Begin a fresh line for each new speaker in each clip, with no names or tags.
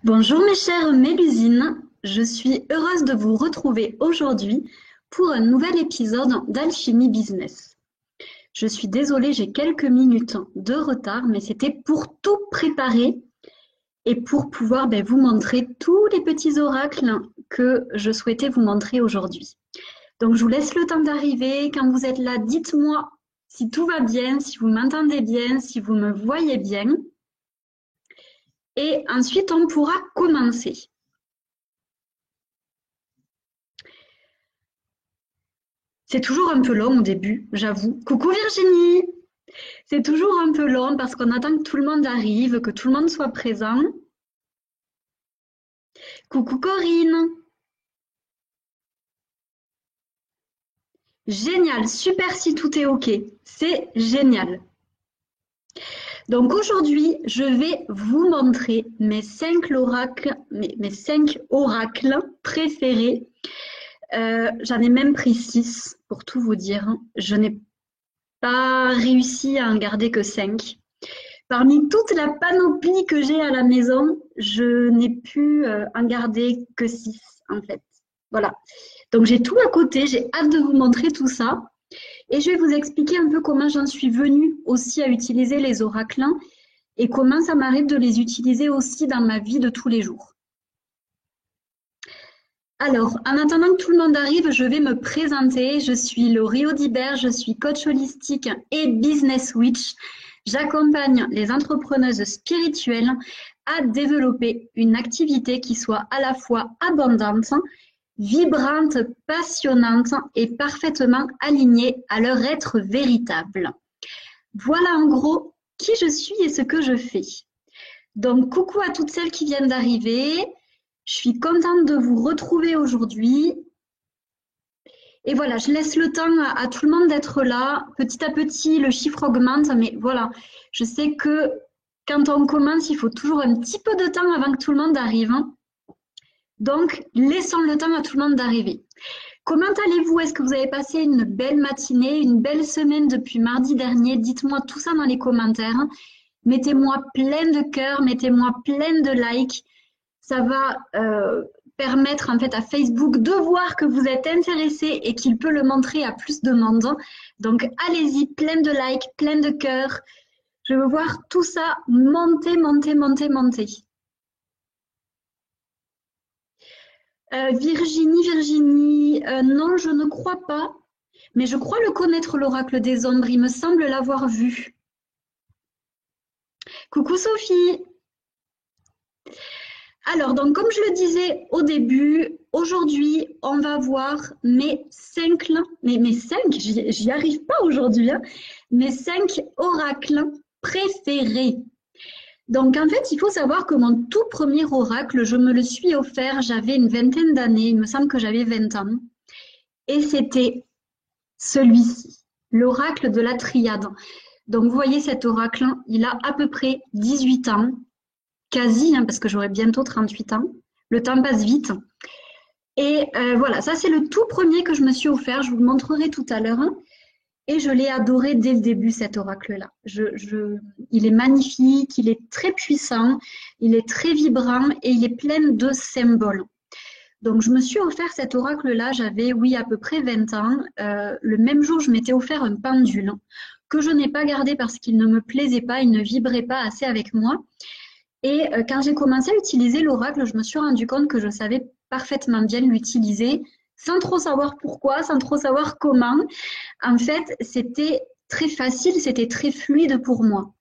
Bonjour mes chères Mélusines, je suis heureuse de vous retrouver aujourd'hui pour un nouvel épisode d'Alchimie Business. Je suis désolée, j'ai quelques minutes de retard, mais c'était pour tout préparer et pour pouvoir vous montrer tous les petits oracles que je souhaitais vous montrer aujourd'hui. Donc je vous laisse le temps d'arriver. Quand vous êtes là, dites-moi si tout va bien, si vous m'entendez bien, si vous me voyez bien. Et ensuite, on pourra commencer. C'est toujours un peu long au début, j'avoue. Coucou Virginie! C'est toujours un peu long parce qu'on attend que tout le monde arrive, que tout le monde soit présent. Coucou Corinne! Génial, super si tout est OK. C'est génial. Donc aujourd'hui, je vais vous montrer mes 5 oracles, mes 5 oracles préférés. J'en ai même pris 6 pour tout vous dire. Je n'ai pas réussi à en garder que 5. Parmi toute la panoplie que j'ai à la maison, je n'ai pu en garder que 6 en fait. Voilà. Donc j'ai tout à côté, j'ai hâte de vous montrer tout ça. Et je vais vous expliquer un peu comment j'en suis venue aussi à utiliser les oracles et comment ça m'arrive de les utiliser aussi dans ma vie de tous les jours. Alors, en attendant que tout le monde arrive, je vais me présenter. Je suis Laurie Audibert, je suis coach holistique et business witch. J'accompagne les entrepreneuses spirituelles à développer une activité qui soit à la fois abondante, vibrante, passionnante et parfaitement alignée à leur être véritable. Voilà en gros qui je suis et ce que je fais. Donc, coucou à toutes celles qui viennent d'arriver. Je suis contente de vous retrouver aujourd'hui. Et voilà, je laisse le temps à tout le monde d'être là. Petit à petit, le chiffre augmente, mais voilà, je sais que quand on commence, il faut toujours un petit peu de temps avant que tout le monde arrive. Donc, laissons le temps à tout le monde d'arriver. Comment allez-vous? Est-ce que vous avez passé une belle matinée, une belle semaine depuis mardi dernier? Dites-moi tout ça dans les commentaires. Mettez-moi plein de cœurs, mettez-moi plein de likes. Ça va permettre en fait à Facebook de voir que vous êtes intéressé et qu'il peut le montrer à plus de monde. Donc allez-y, plein de likes, plein de cœurs. Je veux voir tout ça monter, monter, monter, monter. Virginie, non, je ne crois pas, mais je crois le connaître, l'oracle des ombres. Il me semble l'avoir vu. Coucou Sophie. Alors, donc, comme je le disais au début, aujourd'hui, on va voir mes 5, j'y arrive pas aujourd'hui, hein, mes 5 oracles préférés. Donc, en fait, il faut savoir que mon tout premier oracle, je me le suis offert, j'avais une vingtaine d'années, il me semble que j'avais 20 ans, et c'était celui-ci, l'oracle de la triade. Donc, vous voyez cet oracle, il a à peu près 18 ans, quasi, hein, parce que j'aurai bientôt 38 ans. Le temps passe vite. Et voilà, ça c'est le tout premier que je me suis offert. Je vous le montrerai tout à l'heure. Et je l'ai adoré dès le début, cet oracle-là. Il est magnifique, il est très puissant, il est très vibrant et il est plein de symboles. Donc, je me suis offert cet oracle-là, j'avais, oui, à peu près 20 ans. Le même jour, je m'étais offert un pendule que je n'ai pas gardé parce qu'il ne me plaisait pas, il ne vibrait pas assez avec moi. Et quand j'ai commencé à utiliser l'oracle, je me suis rendu compte que je savais parfaitement bien l'utiliser, sans trop savoir pourquoi, sans trop savoir comment. En fait, c'était très facile, c'était très fluide pour moi.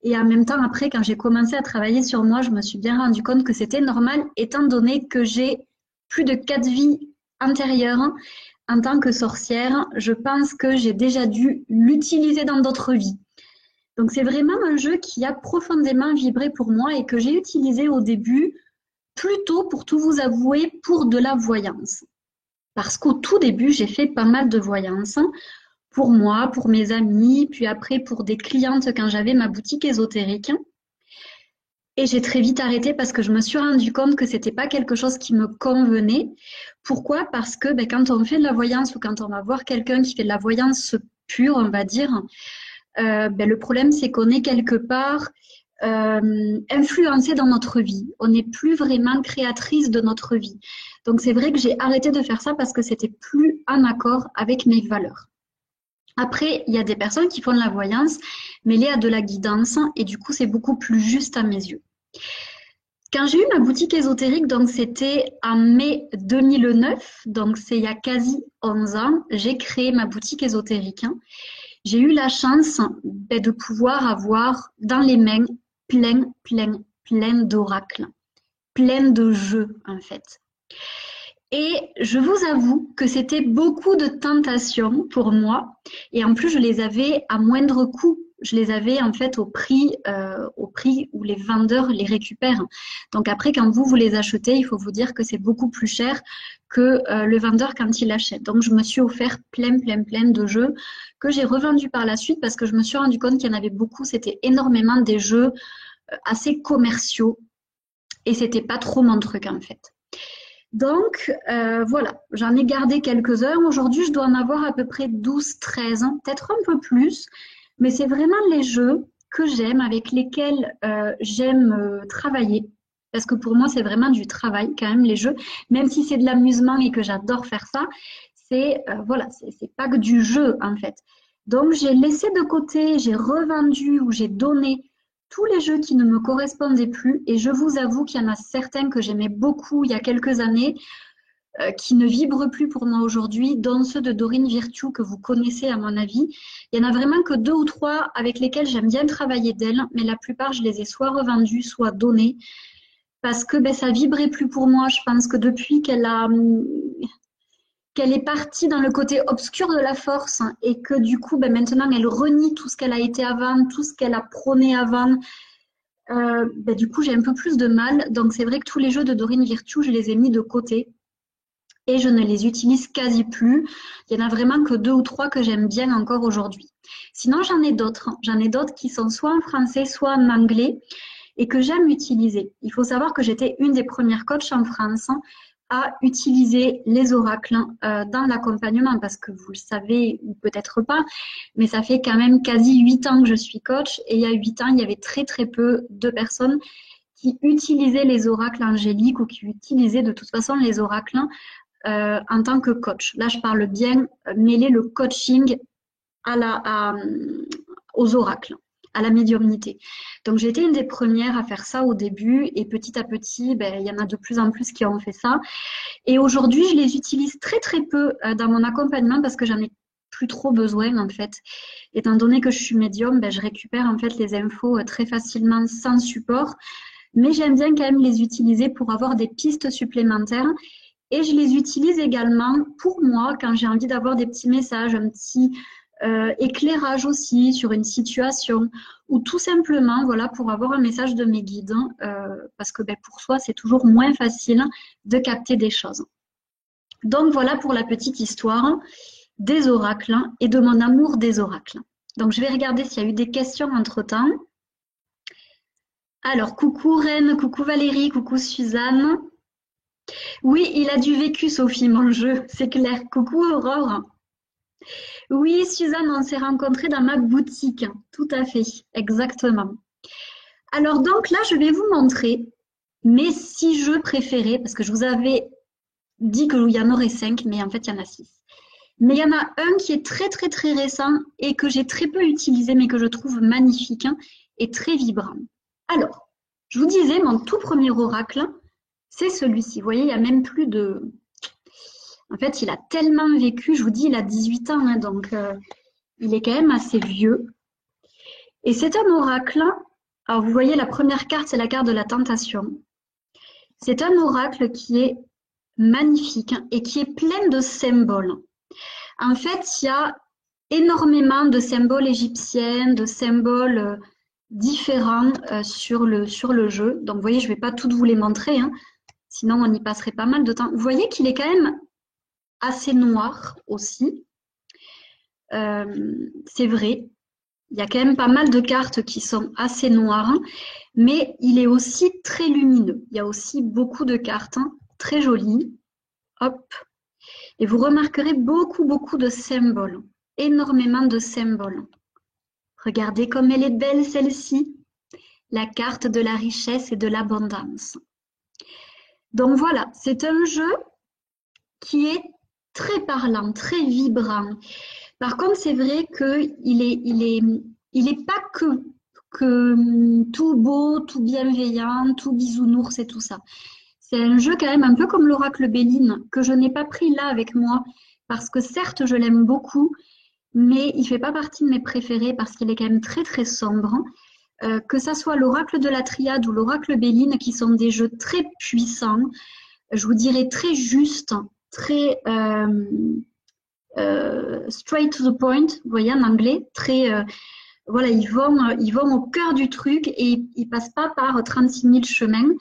Et en même temps, après, quand j'ai commencé à travailler sur moi, je me suis bien rendu compte que c'était normal, étant donné que j'ai plus de 4 vies antérieures en tant que sorcière. Je pense que j'ai déjà dû l'utiliser dans d'autres vies. Donc c'est vraiment un jeu qui a profondément vibré pour moi et que j'ai utilisé au début plutôt, pour tout vous avouer, pour de la voyance. Parce qu'au tout début, j'ai fait pas mal de voyance pour moi, pour mes amis, puis après pour des clientes quand j'avais ma boutique ésotérique. Et j'ai très vite arrêté parce que je me suis rendu compte que c'était pas quelque chose qui me convenait. Pourquoi? Parce que quand on fait de la voyance ou quand on va voir quelqu'un qui fait de la voyance pure, on va dire, le problème, c'est qu'on est quelque part influencée dans notre vie. On n'est plus vraiment créatrice de notre vie. Donc c'est vrai que j'ai arrêté de faire ça parce que c'était plus en accord avec mes valeurs. Après, il y a des personnes qui font de la voyance mêlée à de la guidance et du coup, c'est beaucoup plus juste à mes yeux. Quand j'ai eu ma boutique ésotérique, donc c'était en mai 2009, donc c'est il y a quasi 11 ans, j'ai créé ma boutique ésotérique. J'ai eu la chance de pouvoir avoir dans les mains plein d'oracles, plein de jeux en fait. Et je vous avoue que c'était beaucoup de tentations pour moi. Et en plus, je les avais à moindre coût. Je les avais en fait au prix où les vendeurs les récupèrent. Donc après, quand vous les achetez, il faut vous dire que c'est beaucoup plus cher que le vendeur quand il achète. Donc je me suis offert plein de jeux que j'ai revendus par la suite parce que je me suis rendu compte qu'il y en avait beaucoup. C'était énormément des jeux assez commerciaux et c'était pas trop mon truc en fait. Donc, voilà, j'en ai gardé quelques-uns. Aujourd'hui, je dois en avoir à peu près 12-13 ans, peut-être un peu plus. Mais c'est vraiment les jeux que j'aime, avec lesquels j'aime travailler. Parce que pour moi, c'est vraiment du travail quand même, les jeux. Même si c'est de l'amusement et que j'adore faire ça, c'est voilà, c'est pas que du jeu en fait. Donc, j'ai laissé de côté, j'ai revendu ou j'ai donné tous les jeux qui ne me correspondaient plus. Et je vous avoue qu'il y en a certains que j'aimais beaucoup il y a quelques années, qui ne vibrent plus pour moi aujourd'hui, dont ceux de Dorine Virtue que vous connaissez à mon avis. Il y en a vraiment que 2 ou 3 avec lesquels j'aime bien travailler d'elles, mais la plupart je les ai soit revendus, soit donnés, parce que ça vibrait plus pour moi. Je pense que depuis qu'elle est partie dans le côté obscur de la force et que du coup maintenant elle renie tout ce qu'elle a été avant, tout ce qu'elle a prôné avant, du coup j'ai un peu plus de mal. Donc c'est vrai que tous les jeux de Dorine Virtue, je les ai mis de côté et je ne les utilise quasi plus. Il y en a vraiment que 2 ou 3 que j'aime bien encore aujourd'hui. Sinon j'en ai d'autres qui sont soit en français, soit en anglais et que j'aime utiliser. Il faut savoir que j'étais une des premières coachs en France à utiliser les oracles dans l'accompagnement, parce que vous le savez ou peut-être pas, mais ça fait quand même quasi 8 ans que je suis coach, et il y a 8 ans, il y avait très peu de personnes qui utilisaient les oracles angéliques ou qui utilisaient de toute façon les oracles en tant que coach. Là, je parle bien mêler le coaching aux oracles, à la médiumnité. Donc j'ai été une des premières à faire ça au début et petit à petit, il y en a de plus en plus qui ont fait ça. Et aujourd'hui, je les utilise très peu dans mon accompagnement parce que j'en ai plus trop besoin en fait. Étant donné que je suis médium, je récupère en fait les infos très facilement sans support. Mais j'aime bien quand même les utiliser pour avoir des pistes supplémentaires. Et je les utilise également pour moi quand j'ai envie d'avoir des petits messages, un petit éclairage aussi sur une situation ou tout simplement voilà, pour avoir un message de mes guides parce que pour soi c'est toujours moins facile de capter des choses. Donc voilà pour la petite histoire des oracles et de mon amour des oracles. Donc je vais regarder s'il y a eu des questions entre temps. Alors coucou Reine, coucou Valérie, coucou Suzanne. Oui, il a du vécu Sophie mon jeu, c'est clair. Coucou Aurore. Oui, Suzanne, on s'est rencontrés dans ma boutique. Tout à fait, exactement. Alors donc là, je vais vous montrer mes 6 jeux préférés, parce que je vous avais dit qu'il y en aurait 5, mais en fait, il y en a 6. Mais il y en a un qui est très récent et que j'ai très peu utilisé, mais que je trouve magnifique et très vibrant. Alors, je vous disais, mon tout premier oracle, c'est celui-ci. Vous voyez, il n'y a même plus de... En fait, il a tellement vécu, je vous dis, il a 18 ans, donc il est quand même assez vieux. Et c'est un oracle. Alors, vous voyez, la première carte, c'est la carte de la tentation. C'est un oracle qui est magnifique et qui est plein de symboles. En fait, il y a énormément de symboles égyptiens, de symboles différents sur le jeu. Donc, vous voyez, je ne vais pas toutes vous les montrer, sinon on y passerait pas mal de temps. Vous voyez qu'il est quand même assez noir aussi. C'est vrai, il y a quand même pas mal de cartes qui sont assez noires, mais il est aussi très lumineux. Il y a aussi beaucoup de cartes très jolies. Hop. Et vous remarquerez beaucoup de symboles, énormément de symboles. Regardez comme elle est belle celle-ci. la carte de la richesse et de l'abondance. Donc voilà, c'est un jeu qui est très parlant, très vibrant. Par contre, c'est vrai qu'il est pas que tout beau, tout bienveillant, tout bisounours et tout ça. C'est un jeu quand même un peu comme l'oracle Béline, que je n'ai pas pris là avec moi, parce que certes, je l'aime beaucoup, mais il fait pas partie de mes préférés parce qu'il est quand même très très sombre. Que ça soit l'oracle de la Triade ou l'oracle Béline, qui sont des jeux très puissants, je vous dirais très justes, très straight to the point, vous voyez en anglais, très voilà, ils vont au cœur du truc et ils passent pas par 36 000 chemins.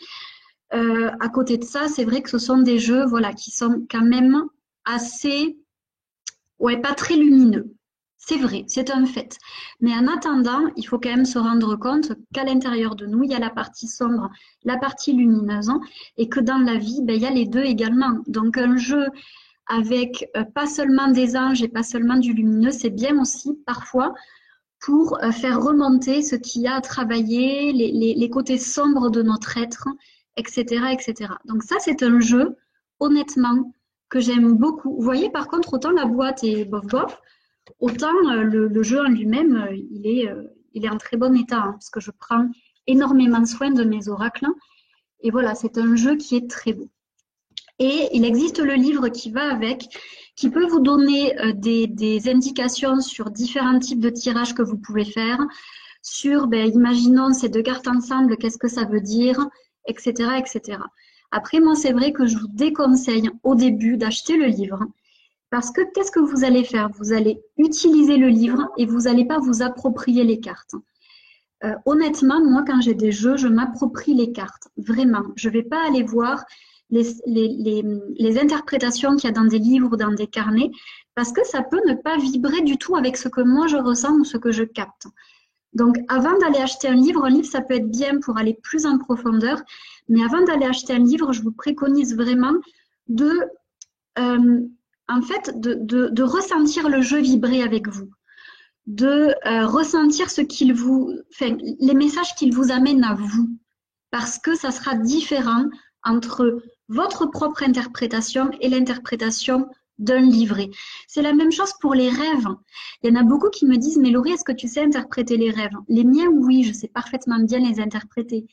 À côté de ça, c'est vrai que ce sont des jeux, voilà, qui sont quand même assez, ouais, pas très lumineux. C'est vrai, c'est un fait. Mais en attendant, il faut quand même se rendre compte qu'à l'intérieur de nous, il y a la partie sombre, la partie lumineuse, hein, et que dans la vie, ben, il y a les deux également. Donc un jeu avec pas seulement des anges et pas seulement du lumineux, c'est bien aussi parfois pour faire remonter ce qu'il y a à travailler, les côtés sombres de notre être, etc., etc. Donc ça, c'est un jeu, honnêtement, que j'aime beaucoup. Vous voyez, par contre, autant la boîte est bof-bof, autant le jeu en lui-même, il est en très bon état, hein, parce que je prends énormément soin de mes oracles. Et voilà, c'est un jeu qui est très beau. Et il existe le livre qui va avec, qui peut vous donner des indications sur différents types de tirages que vous pouvez faire, sur, ben, imaginons ces deux cartes ensemble, qu'est-ce que ça veut dire, etc., etc. Après, moi, c'est vrai que je vous déconseille au début d'acheter le livre, parce que qu'est-ce que vous allez faire? Vous allez utiliser le livre et vous n'allez pas vous approprier les cartes. Honnêtement, moi, quand j'ai des jeux, je m'approprie les cartes, vraiment. Je ne vais pas aller voir les interprétations qu'il y a dans des livres ou dans des carnets, parce que ça peut ne pas vibrer du tout avec ce que moi je ressens ou ce que je capte. Donc, avant d'aller acheter un livre, ça peut être bien pour aller plus en profondeur, mais avant d'aller acheter un livre, je vous préconise vraiment de, en fait, de ressentir le jeu vibrer avec vous, de ressentir les messages qu'il vous amène à vous, parce que ça sera différent entre votre propre interprétation et l'interprétation d'un livret. C'est la même chose pour les rêves. Il y en a beaucoup qui me disent, mais Laurie, est-ce que tu sais interpréter les rêves? Les miens, oui, je sais parfaitement bien les interpréter.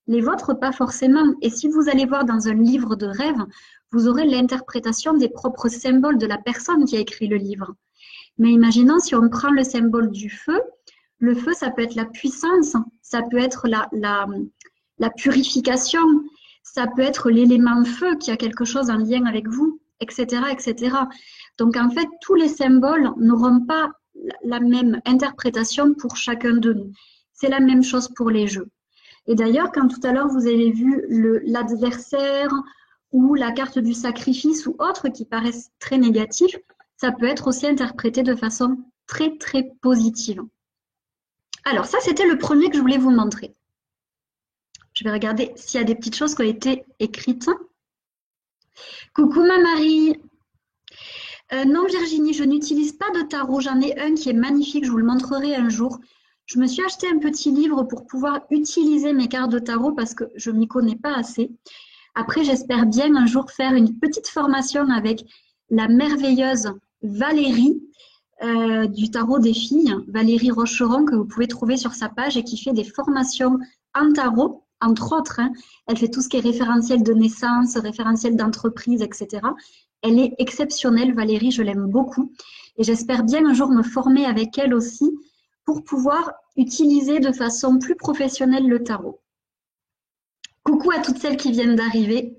Les vôtres, pas forcément. Et si vous allez voir dans un livre de rêves, vous aurez l'interprétation des propres symboles de la personne qui a écrit le livre. Mais imaginons si on prend le symbole du feu, le feu, ça peut être la puissance, ça peut être la purification, ça peut être l'élément feu qui a quelque chose en lien avec vous, etc., etc. Donc en fait, tous les symboles n'auront pas la même interprétation pour chacun de nous. C'est la même chose pour les jeux. Et d'ailleurs, quand tout à l'heure vous avez vu l'adversaire ou la carte du sacrifice ou autre qui paraissent très négatifs, ça peut être aussi interprété de façon très très positive. Alors ça, c'était le premier que je voulais vous montrer. Je vais regarder s'il y a des petites choses qui ont été écrites. Coucou ma Marie. Non Virginie, je n'utilise pas de tarot. J'en ai un qui est magnifique, je vous le montrerai un jour. Je me suis acheté un petit livre pour pouvoir utiliser mes cartes de tarot parce que je ne m'y connais pas assez. Après, j'espère bien un jour faire une petite formation avec la merveilleuse Valérie du tarot des filles, Valérie Rocheron, que vous pouvez trouver sur sa page et qui fait des formations en tarot, entre autres. Hein. Elle fait tout ce qui est référentiel de naissance, référentiel d'entreprise, etc. Elle est exceptionnelle, Valérie, je l'aime beaucoup. Et j'espère bien un jour me former avec elle aussi pour pouvoir utiliser de façon plus professionnelle le tarot. Coucou à toutes celles qui viennent d'arriver.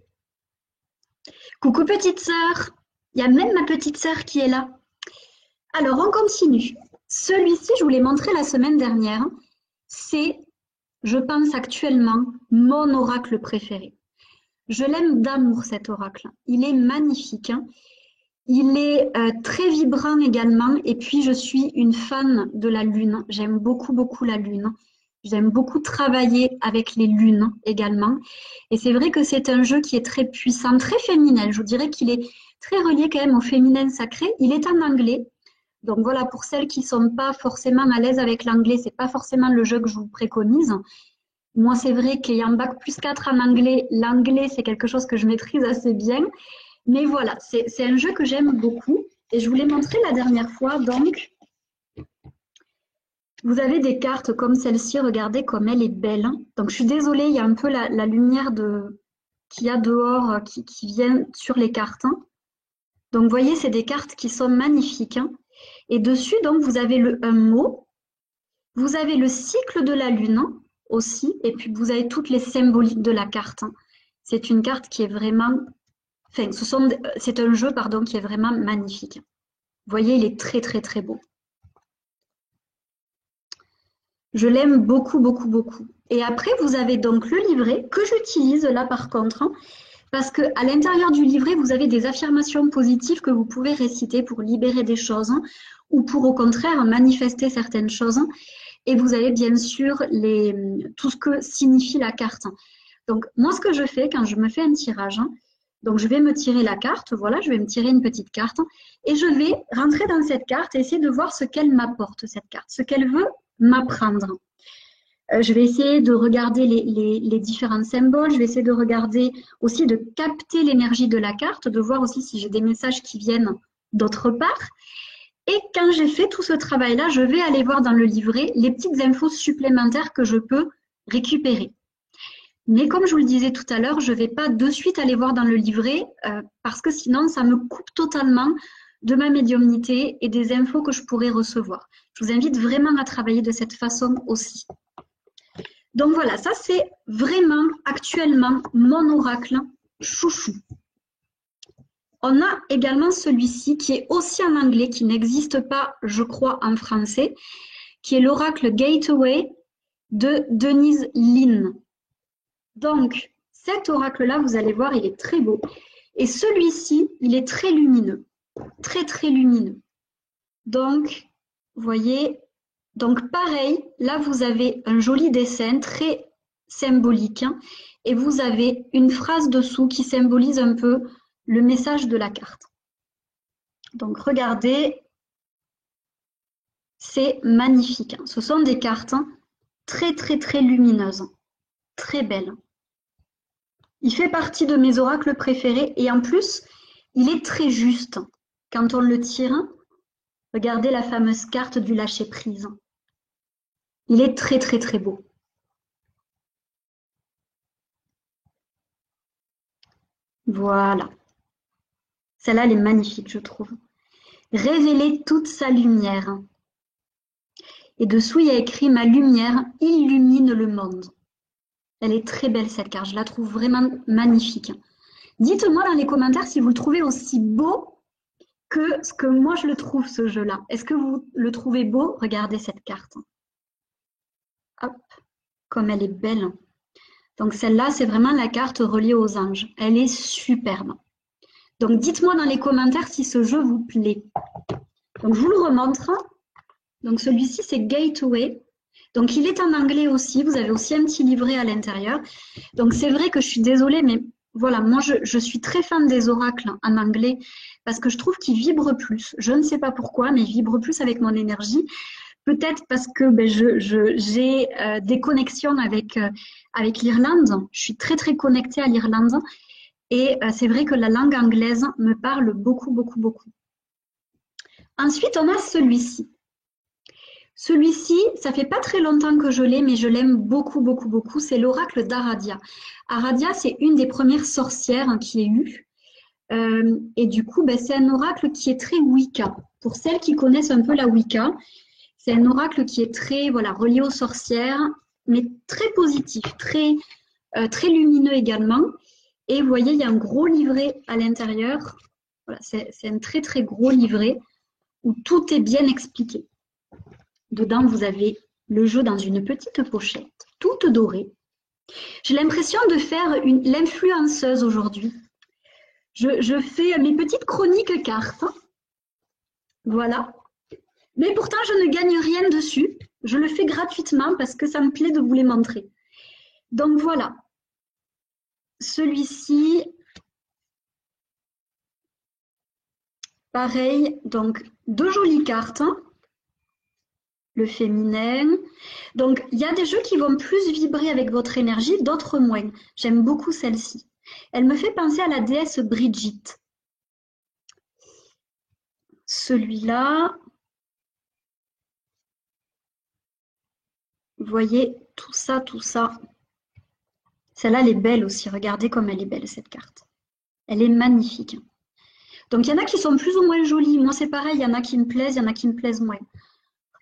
Coucou petite sœur. Il y a même ma petite sœur qui est là. Alors, on continue. Celui-ci, je vous l'ai montré la semaine dernière. C'est, je pense actuellement, mon oracle préféré. Je l'aime d'amour, cet oracle. Il est magnifique. Hein. Il est très vibrant également. Et puis, je suis une fan de la lune. J'aime beaucoup, beaucoup la lune. J'aime beaucoup travailler avec les lunes également. Et c'est vrai que c'est un jeu qui est très puissant, très féminin. Je vous dirais qu'il est très relié quand même au féminin sacré. Il est en anglais. Donc voilà, pour celles qui ne sont pas forcément à l'aise avec l'anglais, ce n'est pas forcément le jeu que je vous préconise. Moi, c'est vrai qu'ayant bac+4 en anglais, l'anglais, c'est quelque chose que je maîtrise assez bien. Mais voilà, c'est un jeu que j'aime beaucoup. Et je vous l'ai montré la dernière fois. Donc, vous avez des cartes comme celle-ci. Regardez comme elle est belle. Donc, je suis désolée, il y a un peu la lumière qu'il y a dehors qui vient sur les cartes. Donc, vous voyez, c'est des cartes qui sont magnifiques. Et dessus, donc, vous avez un mot. Vous avez le cycle de la lune aussi. Et puis, vous avez toutes les symboliques de la carte. C'est une carte qui est vraiment... Enfin, c'est un jeu, pardon, qui est vraiment magnifique. Vous voyez, il est très, très, très beau. Je l'aime beaucoup, beaucoup, beaucoup. Et après, vous avez donc le livret que j'utilise là, par contre, parce qu'à l'intérieur du livret, vous avez des affirmations positives que vous pouvez réciter pour libérer des choses ou pour, au contraire, manifester certaines choses. Et vous avez bien sûr tout ce que signifie la carte. Donc, moi, ce que je fais quand je me fais un tirage, donc je vais me tirer la carte, voilà, je vais me tirer une petite carte et je vais rentrer dans cette carte et essayer de voir ce qu'elle m'apporte, cette carte, ce qu'elle veut m'apprendre. Je vais essayer de regarder les différents symboles, je vais essayer de regarder aussi, de capter l'énergie de la carte, de voir aussi si j'ai des messages qui viennent d'autre part. Et quand j'ai fait tout ce travail-là, je vais aller voir dans le livret les petites infos supplémentaires que je peux récupérer. Mais comme je vous le disais tout à l'heure, je ne vais pas de suite aller voir dans le livret parce que sinon, ça me coupe totalement de ma médiumnité et des infos que je pourrais recevoir. Je vous invite vraiment à travailler de cette façon aussi. Donc voilà, ça c'est vraiment actuellement mon oracle chouchou. On a également celui-ci qui est aussi en anglais, qui n'existe pas, je crois, en français, qui est l'oracle Gateway de Denise Linn. Donc, cet oracle-là, vous allez voir, il est très beau. Et celui-ci, il est très lumineux. Très, très lumineux. Donc, vous voyez, donc pareil, là, vous avez un joli dessin très symbolique. Et vous avez une phrase dessous qui symbolise un peu le message de la carte. Donc, regardez, c'est magnifique. Ce sont des cartes très, très, très lumineuses. Très belles. Il fait partie de mes oracles préférés et en plus, il est très juste. Quand on le tire, regardez la fameuse carte du lâcher-prise. Il est très, très, très beau. Voilà. Celle-là, elle est magnifique, je trouve. Révéler toute sa lumière. Et dessous, il y a écrit « Ma lumière illumine le monde ». Elle est très belle, cette carte. Je la trouve vraiment magnifique. Dites-moi dans les commentaires si vous le trouvez aussi beau que ce que moi je le trouve, ce jeu-là. Est-ce que vous le trouvez beau? Regardez cette carte. Hop, comme elle est belle. Donc celle-là, c'est vraiment la carte reliée aux anges. Elle est superbe. Donc dites-moi dans les commentaires si ce jeu vous plaît. Donc je vous le remontre. Donc celui-ci, c'est Gateway. Donc il est en anglais aussi. Vous avez aussi un petit livret à l'intérieur. Donc c'est vrai que je suis désolée, mais voilà, moi je suis très fan des oracles en anglais parce que je trouve qu'ils vibrent plus. Je ne sais pas pourquoi, mais ils vibrent plus avec mon énergie. Peut-être parce que j'ai des connexions avec l'Irlande. Je suis très très connectée à l'Irlande et c'est vrai que la langue anglaise me parle beaucoup, beaucoup, beaucoup. Ensuite, on a celui-ci. Celui-ci, ça fait pas très longtemps que je l'ai, mais je l'aime beaucoup, beaucoup, beaucoup. C'est l'oracle d'Aradia. Aradia, c'est une des premières sorcières qui ait eu. Et du coup, c'est un oracle qui est très Wicca. Pour celles qui connaissent un peu la Wicca, c'est un oracle qui est très relié aux sorcières, mais très positif, très lumineux également. Et vous voyez, il y a un gros livret à l'intérieur. Voilà, c'est un très, très gros livret où tout est bien expliqué. Dedans, vous avez le jeu dans une petite pochette, toute dorée. J'ai l'impression de faire l'influenceuse aujourd'hui. Je fais mes petites chroniques cartes. Voilà. Mais pourtant, je ne gagne rien dessus. Je le fais gratuitement parce que ça me plaît de vous les montrer. Donc voilà. Celui-ci, pareil, donc deux jolies cartes. le féminin. Donc, il y a des jeux qui vont plus vibrer avec votre énergie, d'autres moins. J'aime beaucoup celle-ci. Elle me fait penser à la déesse Brigitte. Celui-là, vous voyez, tout ça, tout ça. Celle-là, elle est belle aussi. Regardez comme elle est belle, cette carte. Elle est magnifique. Donc, il y en a qui sont plus ou moins jolies. Moi, c'est pareil, il y en a qui me plaisent, il y en a qui me plaisent moins.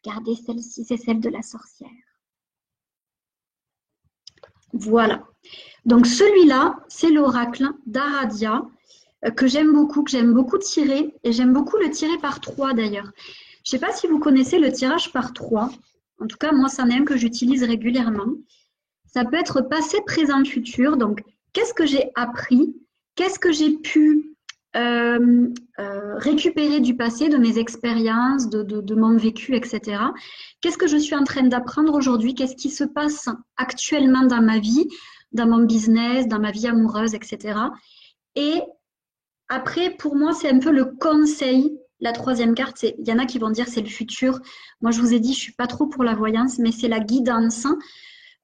Regardez celle-ci, c'est celle de la sorcière. Voilà. Donc, celui-là, c'est l'oracle d'Aradia que j'aime beaucoup tirer. Et j'aime beaucoup le tirer par 3 d'ailleurs. Je ne sais pas si vous connaissez le tirage par 3. En tout cas, moi, c'en est un que j'utilise régulièrement. Ça peut être passé, présent, futur. Donc, qu'est-ce que j'ai appris? Qu'est-ce que j'ai pu récupérer du passé, de mes expériences, de mon vécu, etc. Qu'est-ce que je suis en train d'apprendre aujourd'hui? Qu'est-ce qui se passe actuellement dans ma vie, dans mon business, dans ma vie amoureuse, etc. Et après, pour moi, c'est un peu le conseil. La troisième carte, il y en a qui vont dire c'est le futur. Moi, je vous ai dit, je ne suis pas trop pour la voyance, mais c'est la guidance.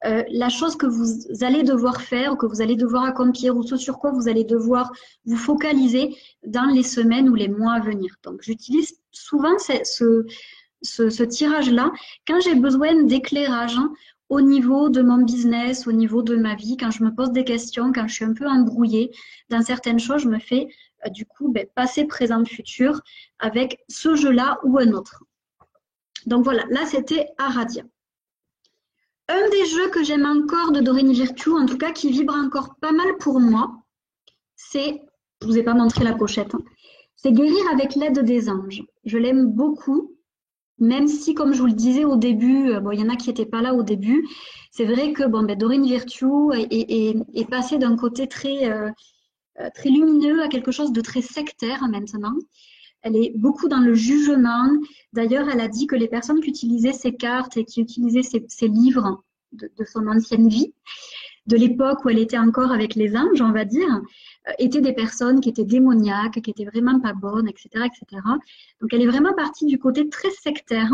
La chose que vous allez devoir faire, que vous allez devoir accomplir, ou ce sur quoi vous allez devoir vous focaliser dans les semaines ou les mois à venir. Donc, j'utilise souvent ce tirage-là quand j'ai besoin d'éclairage au niveau de mon business, au niveau de ma vie, quand je me pose des questions, quand je suis un peu embrouillée dans certaines choses, je me fais du coup passé, présent, futur avec ce jeu-là ou un autre. Donc voilà, là c'était Aradia. Un des jeux que j'aime encore de Dorine Virtue, en tout cas qui vibre encore pas mal pour moi, c'est, je ne vous ai pas montré la pochette, c'est Guérir avec l'aide des anges. Je l'aime beaucoup, même si, comme je vous le disais au début, il y en a qui n'étaient pas là au début, c'est vrai que Dorine Virtue est passée d'un côté très lumineux à quelque chose de très sectaire maintenant. Elle est beaucoup dans le jugement. D'ailleurs, elle a dit que les personnes qui utilisaient ces cartes et qui utilisaient ces livres de son ancienne vie, de l'époque où elle était encore avec les anges, on va dire, étaient des personnes qui étaient démoniaques, qui étaient vraiment pas bonnes, etc., etc. Donc, elle est vraiment partie du côté très sectaire.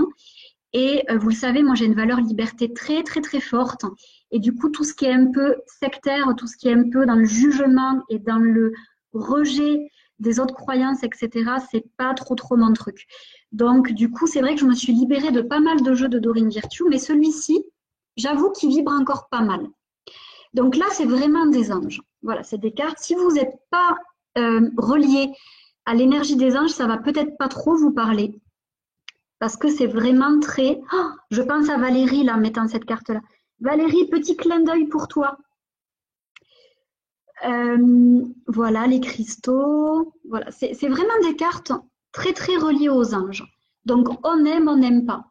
Et vous le savez, moi, j'ai une valeur liberté très, très, très forte. Et du coup, tout ce qui est un peu sectaire, tout ce qui est un peu dans le jugement et dans le rejet des autres croyances, etc., c'est pas trop mon truc. Donc, du coup, c'est vrai que je me suis libérée de pas mal de jeux de Dorine Virtue, mais celui-ci, j'avoue qu'il vibre encore pas mal. Donc là, c'est vraiment des anges. Voilà, c'est des cartes. Si vous n'êtes pas relié à l'énergie des anges, ça va peut-être pas trop vous parler. Parce que c'est vraiment très... Oh, je pense à Valérie, là, en mettant cette carte-là. Valérie, petit clin d'œil pour toi. Voilà, les cristaux. Voilà, c'est vraiment des cartes très, très reliées aux anges. Donc, on aime, on n'aime pas.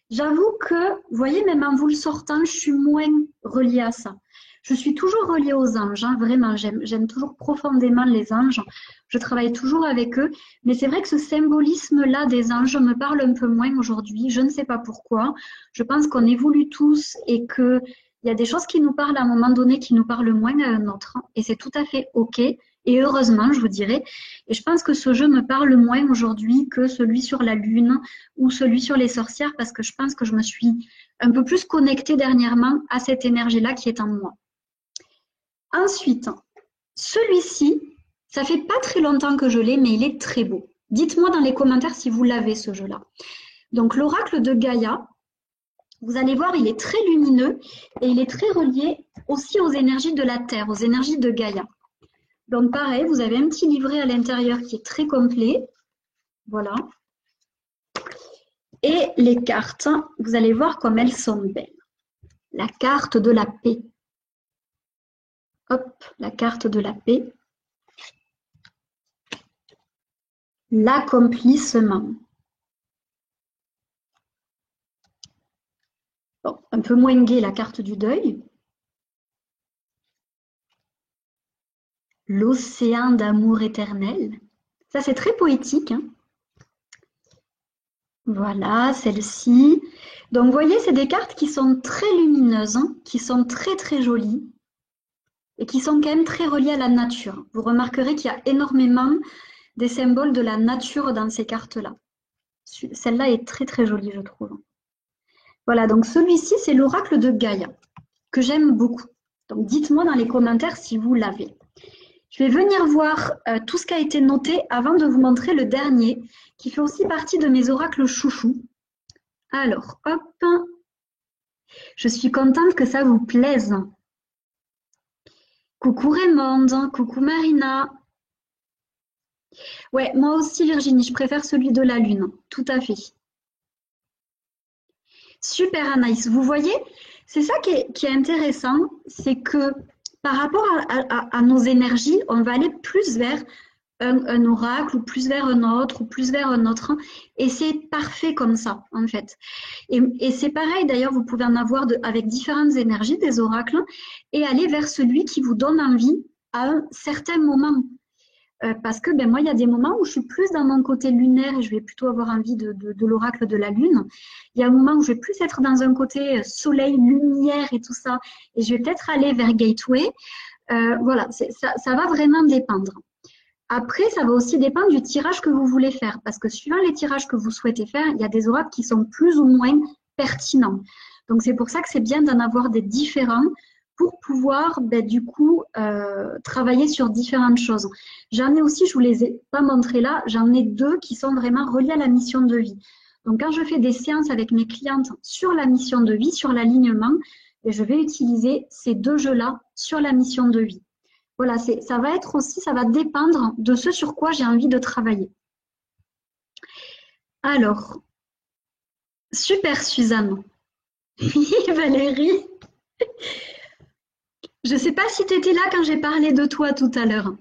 J'avoue que, vous voyez, même en vous le sortant, je suis moins reliée à ça. Je suis toujours reliée aux anges, vraiment. J'aime toujours profondément les anges. Je travaille toujours avec eux. Mais c'est vrai que ce symbolisme-là des anges me parle un peu moins aujourd'hui. Je ne sais pas pourquoi. Je pense qu'on évolue tous et que il y a des choses qui nous parlent à un moment donné qui nous parlent moins à un autre. Et c'est tout à fait OK. Et heureusement, je vous dirais. Et je pense que ce jeu me parle moins aujourd'hui que celui sur la Lune ou celui sur les sorcières parce que je pense que je me suis un peu plus connectée dernièrement à cette énergie-là qui est en moi. Ensuite, celui-ci, ça fait pas très longtemps que je l'ai, mais il est très beau. Dites-moi dans les commentaires si vous l'avez, ce jeu-là. Donc, l'oracle de Gaïa, vous allez voir, il est très lumineux et il est très relié aussi aux énergies de la Terre, aux énergies de Gaïa. Donc, pareil, vous avez un petit livret à l'intérieur qui est très complet. Voilà. Et les cartes, vous allez voir comme elles sont belles. La carte de la paix. Hop, la carte de la paix. L'accomplissement. Bon, un peu moins gai, la carte du deuil. L'océan d'amour éternel. Ça, c'est très poétique. Hein. Voilà, celle-ci. Donc, vous voyez, c'est des cartes qui sont très lumineuses, hein, qui sont très, très jolies et qui sont quand même très reliées à la nature. Vous remarquerez qu'il y a énormément des symboles de la nature dans ces cartes-là. Celle-là est très, très jolie, je trouve. Voilà, donc celui-ci, c'est l'oracle de Gaïa, que j'aime beaucoup. Donc dites-moi dans les commentaires si vous l'avez. Je vais venir voir tout ce qui a été noté avant de vous montrer le dernier, qui fait aussi partie de mes oracles chouchous. Alors, hop, je suis contente que ça vous plaise. Coucou Raymond, coucou Marina. Ouais, moi aussi Virginie, je préfère celui de la Lune, tout à fait. Super Anaïs, vous voyez, c'est ça qui est intéressant, c'est que par rapport à nos énergies, on va aller plus vers un oracle, ou plus vers un autre, ou plus vers un autre. Et c'est parfait comme ça, en fait. Et c'est pareil, d'ailleurs, vous pouvez en avoir avec différentes énergies, des oracles, et aller vers celui qui vous donne envie à un certain moment. Parce que ben, moi, il y a des moments où je suis plus dans mon côté lunaire et je vais plutôt avoir envie de l'oracle de la Lune. Il y a un moment où je vais plus être dans un côté soleil, lumière et tout ça, et je vais peut-être aller vers Gateway. Voilà, ça va vraiment dépendre. Après, ça va aussi dépendre du tirage que vous voulez faire, parce que suivant les tirages que vous souhaitez faire, il y a des oracles qui sont plus ou moins pertinents. Donc, c'est pour ça que c'est bien d'en avoir des différents pour pouvoir, ben, du coup, travailler sur différentes choses. J'en ai aussi, je ne vous les ai pas montrés là, j'en ai 2 qui sont vraiment reliés à la mission de vie. Donc, quand je fais des séances avec mes clientes sur la mission de vie, sur l'alignement, je vais utiliser ces 2 jeux-là sur la mission de vie. Voilà, ça va être aussi, ça va dépendre de ce sur quoi j'ai envie de travailler. Alors, super Suzanne. Oui, Valérie. Je ne sais pas si tu étais là quand j'ai parlé de toi tout à l'heure.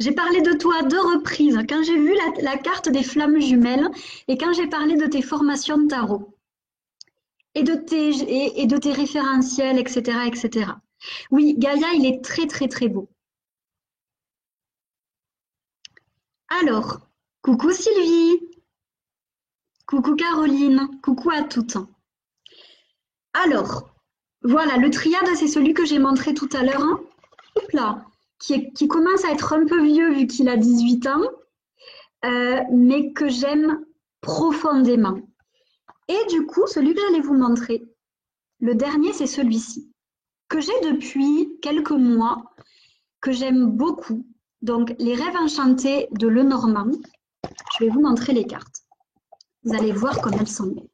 J'ai parlé de toi à 2 reprises, quand j'ai vu la carte des flammes jumelles et quand j'ai parlé de tes formations de tarot et de tes référentiels, etc., etc. Oui, Gaïa, il est très, très, très beau. Alors, coucou Sylvie, coucou Caroline, coucou à toutes. Alors, voilà, le triade, c'est celui que j'ai montré tout à l'heure. Hein. Hop là, qui commence à être un peu vieux vu qu'il a 18 ans, mais que j'aime profondément. Et du coup, celui que j'allais vous montrer, le dernier, c'est celui-ci, que j'ai depuis quelques mois, que j'aime beaucoup. Donc, les rêves enchantés de Lenormand. Je vais vous montrer les cartes. Vous allez voir comme elles sont belles.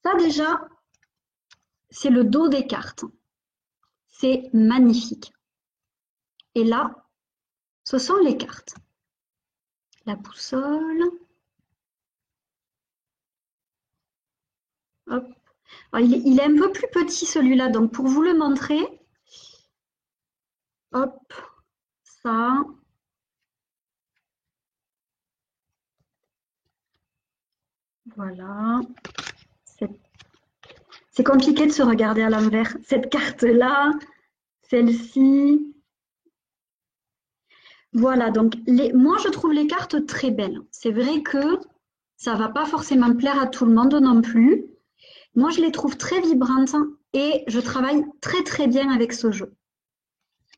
Ça, déjà, c'est le dos des cartes. C'est magnifique. Et là, ce sont les cartes. La boussole. Hop. Alors, il est un peu plus petit celui-là, donc pour vous le montrer, hop, ça. Voilà. C'est compliqué de se regarder à l'envers. Cette carte-là, celle-ci. Voilà, donc moi je trouve les cartes très belles. C'est vrai que ça ne va pas forcément plaire à tout le monde non plus. Moi je les trouve très vibrantes et je travaille très très bien avec ce jeu.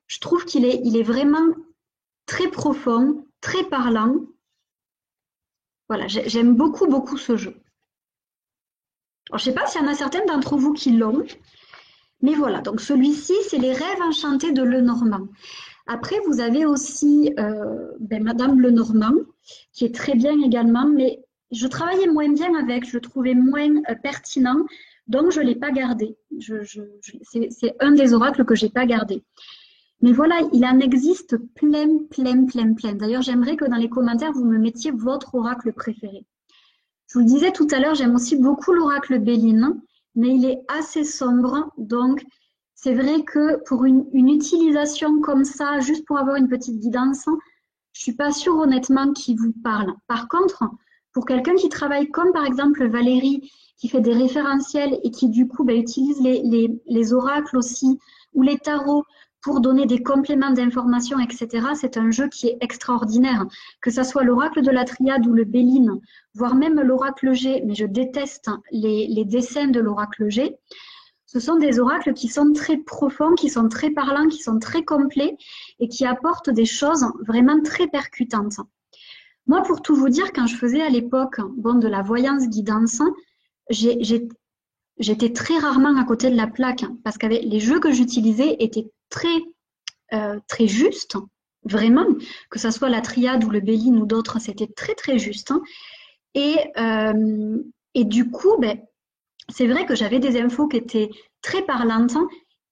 Je trouve qu'il est vraiment très profond, très parlant. Voilà, j'aime beaucoup beaucoup ce jeu. Alors, je ne sais pas s'il y en a certains d'entre vous qui l'ont, mais voilà, donc celui-ci c'est les rêves enchantés de Lenormand. Après, vous avez aussi Madame Lenormand, qui est très bien également, mais je travaillais moins bien avec, je le trouvais moins pertinent, donc je ne l'ai pas gardé. C'est un des oracles que je n'ai pas gardé. Mais voilà, il en existe plein. D'ailleurs, j'aimerais que dans les commentaires, vous me mettiez votre oracle préféré. Je vous le disais tout à l'heure, j'aime aussi beaucoup l'oracle Béline, mais il est assez sombre, donc c'est vrai que pour une utilisation comme ça, juste pour avoir une petite guidance, je ne suis pas sûre honnêtement qu'il vous parle. Par contre, pour quelqu'un qui travaille comme par exemple Valérie, qui fait des référentiels et qui du coup utilise les oracles aussi, ou les tarots pour donner des compléments d'informations, etc., c'est un jeu qui est extraordinaire. Que ce soit l'oracle de la triade ou le Béline, voire même l'oracle G, mais je déteste les dessins de l'oracle G. Ce sont des oracles qui sont très profonds, qui sont très parlants, qui sont très complets et qui apportent des choses vraiment très percutantes. Moi, pour tout vous dire, quand je faisais à l'époque de la voyance guidance, j'étais très rarement à côté de la plaque hein, parce que les jeux que j'utilisais étaient très justes, vraiment, que ce soit la triade ou le Béline ou d'autres, c'était très juste. Hein. Et, euh, et du coup, ben, c'est vrai que j'avais des infos qui étaient très parlantes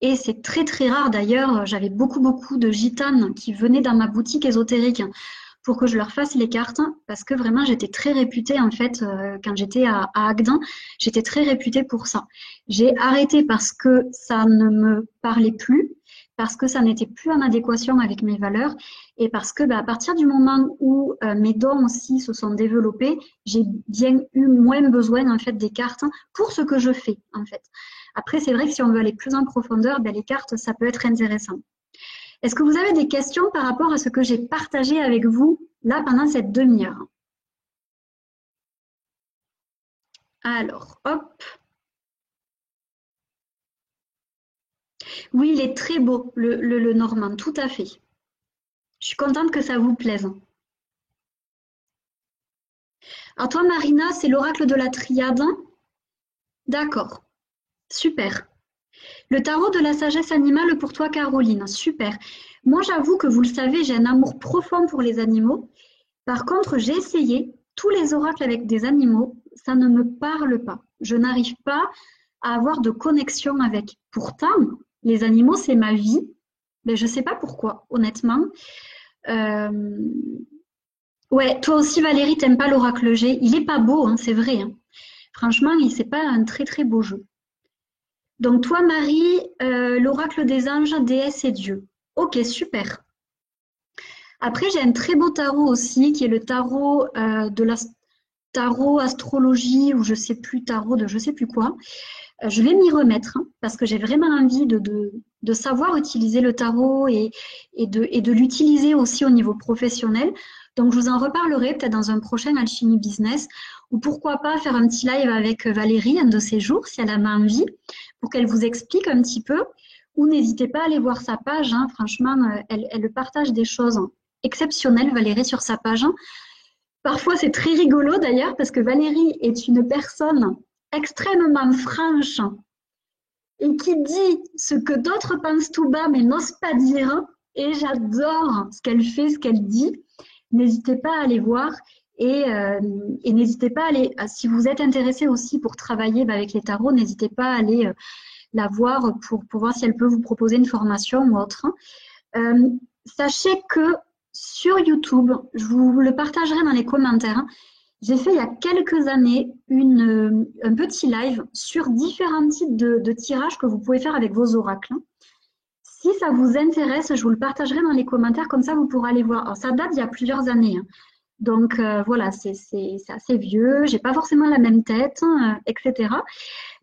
et c'est très rare d'ailleurs. J'avais beaucoup de gitanes qui venaient dans ma boutique ésotérique pour que je leur fasse les cartes parce que vraiment j'étais très réputée en fait quand j'étais à Agden, j'étais très réputée pour ça. J'ai arrêté parce que ça ne me parlait plus, parce que ça n'était plus en adéquation avec mes valeurs et parce que à partir du moment où mes dons aussi se sont développés, j'ai bien eu moins besoin en fait des cartes pour ce que je fais en fait. Après, c'est vrai que si on veut aller plus en profondeur, les cartes, ça peut être intéressant. Est-ce que vous avez des questions par rapport à ce que j'ai partagé avec vous là pendant cette demi-heure? Alors, hop. Oui, il est très beau, le normand, tout à fait. Je suis contente que ça vous plaise. Alors toi, Marina, c'est l'oracle de la triade. D'accord, super. Le tarot de la sagesse animale pour toi, Caroline, super. Moi, j'avoue que vous le savez, j'ai un amour profond pour les animaux. Par contre, j'ai essayé tous les oracles avec des animaux, ça ne me parle pas. Je n'arrive pas à avoir de connexion avec. Pourtant, les animaux, c'est ma vie. Mais je ne sais pas pourquoi, honnêtement. Euh, Ouais, toi aussi, Valérie, t'aimes pas l'oracle G. Il est pas beau, hein, c'est vrai. Hein. Franchement, c'est pas un très beau jeu. Donc toi, Marie, l'oracle des anges, déesses et dieux. Ok, super. Après, j'ai un très beau tarot aussi, qui est le tarot de la tarot astrologie ou je sais plus tarot de je sais plus quoi. Je vais m'y remettre hein, parce que j'ai vraiment envie de savoir utiliser le tarot et de l'utiliser aussi au niveau professionnel. Donc, je vous en reparlerai peut-être dans un prochain Alchimie Business ou pourquoi pas faire un petit live avec Valérie un de ces jours si elle en a envie pour qu'elle vous explique un petit peu ou n'hésitez pas à aller voir sa page. Hein. Franchement, elle partage des choses exceptionnelles, Valérie, sur sa page. Hein. Parfois, c'est très rigolo d'ailleurs parce que Valérie est une personne extrêmement franche et qui dit ce que d'autres pensent tout bas mais n'osent pas dire. Et j'adore ce qu'elle fait, ce qu'elle dit. N'hésitez pas à aller voir et n'hésitez pas à aller, si vous êtes intéressé aussi pour travailler avec les tarots, n'hésitez pas à aller la voir pour voir si elle peut vous proposer une formation ou autre. Sachez que sur YouTube, je vous le partagerai dans les commentaires. J'ai fait il y a quelques années un petit live sur différents types de tirages que vous pouvez faire avec vos oracles. Si ça vous intéresse, je vous le partagerai dans les commentaires, comme ça vous pourrez aller voir. Alors ça date d'il y a plusieurs années. Hein. Donc voilà, c'est assez vieux, j'ai pas forcément la même tête, etc.